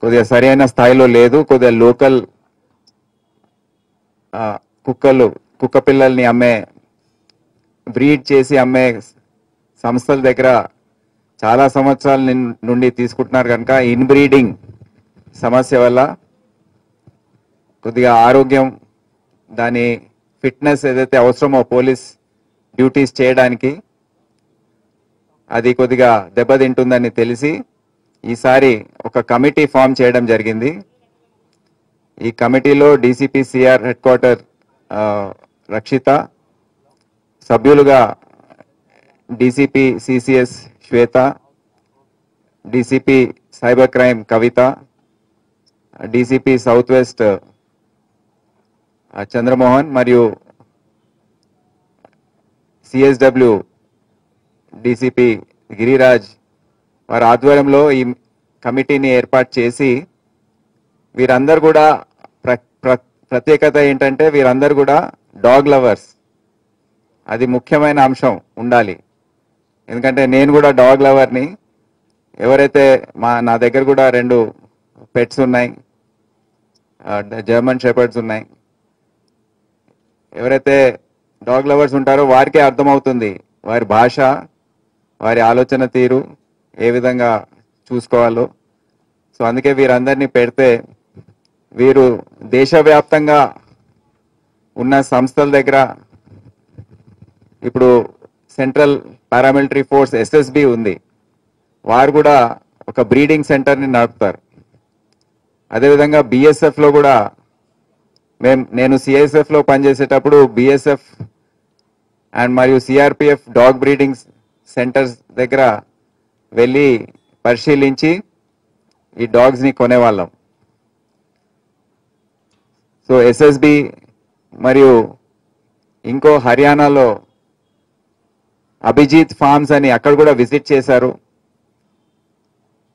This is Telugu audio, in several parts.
కొద్దిగా సరైన స్థాయిలో లేదు. కొద్దిగా లోకల్ కుక్క పిల్లల్ని బ్రీడ్ చేసి అమ్మే సంస్థల దగ్గర చాలా సంవత్సరాల నుండి తీసుకుంటున్నారు కనుక ఇన్బ్రీడింగ్ సమస్య వల్ల కొద్దిగా ఆరోగ్యం, దాని ఫిట్నెస్ ఏదైతే అవసరమో పోలీస్ డ్యూటీస్ చేయడానికి అది కొద్దిగా దెబ్బతింటుందని తెలిసి ఈసారి ఒక కమిటీ ఫామ్ చేయడం జరిగింది. ఈ కమిటీలో డీసీపీ సిఆర్ హెడ్ క్వార్టర్ రక్షిత, సభ్యులుగా డీసీపీ సిసిఎస్ శ్వేత, డీసీపీ సైబర్ క్రైమ్ కవిత, డీసీపీ సౌత్ వెస్ట్ చంద్రమోహన్ మరియు సిఎస్డబ్ల్యూ డీసీపీ గిరిరాజ్ వారి ఆధ్వర్యంలో ఈ కమిటీని ఏర్పాటు చేసి వీరందరూ కూడా ప్రత్యేకత ఏంటంటే వీరందరూ కూడా డాగ్ లవర్స్. అది ముఖ్యమైన అంశం ఉండాలి. ఎందుకంటే నేను కూడా డాగ్ లవర్ని. ఎవరైతే నా దగ్గర కూడా 2 పెట్స్ ఉన్నాయి, జర్మన్ షెపర్డ్స్ ఉన్నాయి. ఎవరైతే డాగ్ లవర్స్ ఉంటారో వారికే అర్థమవుతుంది వారి భాష, వారి ఆలోచన తీరు ఏ విధంగా చూసుకోవాలో. సో అందుకే వీరందరినీ పెడితే వీరు దేశవ్యాప్తంగా ఉన్న సంస్థల దగ్గర ఇప్పుడు సెంట్రల్ పారామిలిటరీ ఫోర్స్ ఎస్ఎస్బి ఉంది, వారు కూడా ఒక బ్రీడింగ్ సెంటర్ని నడుపుతారు. అదేవిధంగా బిఎస్ఎఫ్లో కూడా నేను సిఐఎస్ఎఫ్లో పనిచేసేటప్పుడు బిఎస్ఎఫ్ అండ్ మరియు సిఆర్పిఎఫ్ డాగ్ బ్రీడింగ్ సెంటర్స్ దగ్గర వెళ్ళి పరిశీలించి ఈ డాగ్స్ని కొనేవాళ్ళం. సో ఎస్ఎస్బి మరియు ఇంకో హర్యానాలో అభిజిత్ ఫార్మ్స్ అని అక్కడ కూడా విజిట్ చేశారు.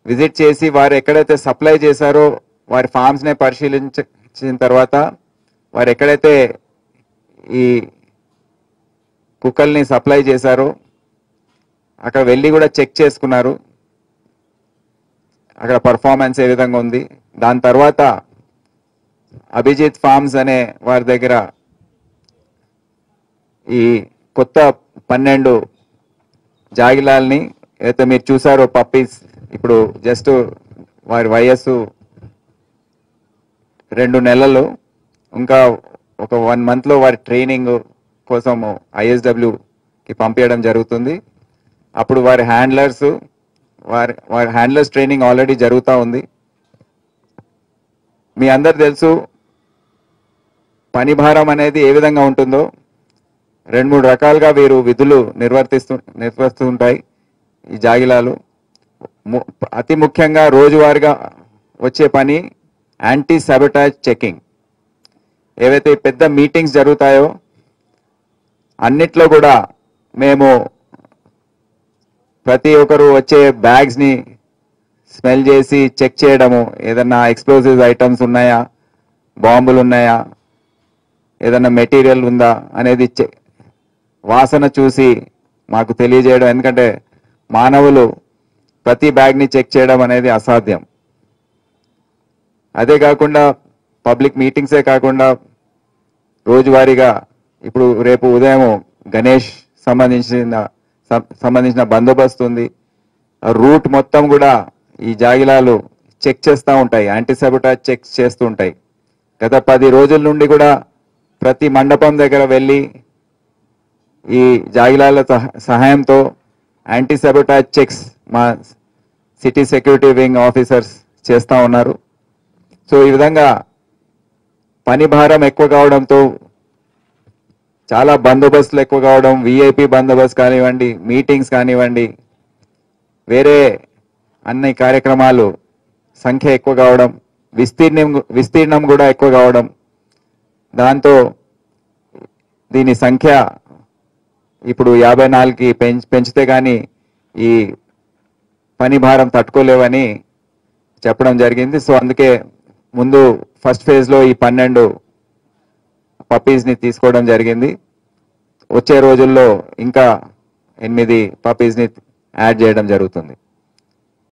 విజిట్ చేసి వారు ఎక్కడైతే సప్లై చేశారో వారి ఫార్మ్స్నే పరిశీలించిన తర్వాత వారు ఎక్కడైతే ఈ కుక్కల్ని సప్లై చేశారో అక్కడ వెళ్ళి కూడా చెక్ చేసుకున్నారు అక్కడ పర్ఫార్మెన్స్ ఏ విధంగా ఉంది. దాని తర్వాత అభిజిత్ ఫార్మ్స్ అనే వారి దగ్గర ఈ కొత్త 12 జాగిలాల్ని అయితే మీరు చూసారో పప్పీస్, ఇప్పుడు జస్ట్ వారి వయస్సు 2 నెలలు, ఇంకా ఒక 1 మంత్లో వారి ట్రైనింగ్ కోసం ఐఎస్డబ్ల్యూకి పంపించడం జరుగుతుంది. అప్పుడు వారి హ్యాండ్లర్స్ ట్రైనింగ్ ఆల్రెడీ జరుగుతూ ఉంది. మీ అందరు తెలుసు పని భారం అనేది ఏ విధంగా ఉంటుందో. 2-3 రకాలుగా వీరు విధులు నిర్వర్తిస్తుంటాయి ఈ జాగిలాలు. అతి ముఖ్యంగా రోజువారీగా వచ్చే పని యాంటీ సాబొటాజ్ చెకింగ్. ఏవైతే పెద్ద మీటింగ్స్ జరుగుతాయో అన్నిట్లో కూడా మేము ప్రతి ఒక్కరు వచ్చే బ్యాగ్స్ని స్మెల్ చేసి చెక్ చేయడము, ఏదన్నా ఎక్స్ప్లోజివ్ ఐటమ్స్ ఉన్నాయా, బాంబులు ఉన్నాయా, ఏదన్నా మెటీరియల్ ఉందా అనేది వాసన చూసి మాకు తెలియజేయడం. ఎందుకంటే మానవులు ప్రతి బ్యాగ్ని చెక్ చేయడం అనేది అసాధ్యం. అదే కాకుండా పబ్లిక్ మీటింగ్సే కాకుండా రోజువారీగా ఇప్పుడు రేపు ఉదయం గణేష్ సంబంధించిన బందోబస్తు ఉంది. రూట్ మొత్తం కూడా ఈ జాగిలాలు చెక్ చేస్తూ ఉంటాయి, యాంటీ సాబొటాజ్ చెక్ చేస్తూ ఉంటాయి. గత 10 రోజుల నుండి కూడా ప్రతి మండపం దగ్గర వెళ్ళి ఈ జాగిలాల సహాయంతో యాంటీ సాబొటాజ్ చెక్స్ మా సిటీ సెక్యూరిటీ వింగ్ ఆఫీసర్స్ చేస్తూ ఉన్నారు. సో ఈ విధంగా పని భారం ఎక్కువ కావడంతో చాలా బందోబస్తులు ఎక్కువ కావడం, విఐపి బందోబస్తు కానివ్వండి, మీటింగ్స్ కానివ్వండి, వేరే అన్ని కార్యక్రమాలు సంఖ్య ఎక్కువ కావడం, విస్తీర్ణం కూడా ఎక్కువ కావడం, దాంతో దీని సంఖ్య ఇప్పుడు 54కి పెంచితే కానీ ఈ పని భారం తట్టుకోలేవని చెప్పడం జరిగింది. సో అందుకే ముందు ఫస్ట్ ఫేజ్లో ఈ 12 పప్పీస్ని తీసుకోవడం జరిగింది. వచ్చే రోజుల్లో ఇంకా 8 పప్పీస్ని యాడ్ చేయడం జరుగుతుంది.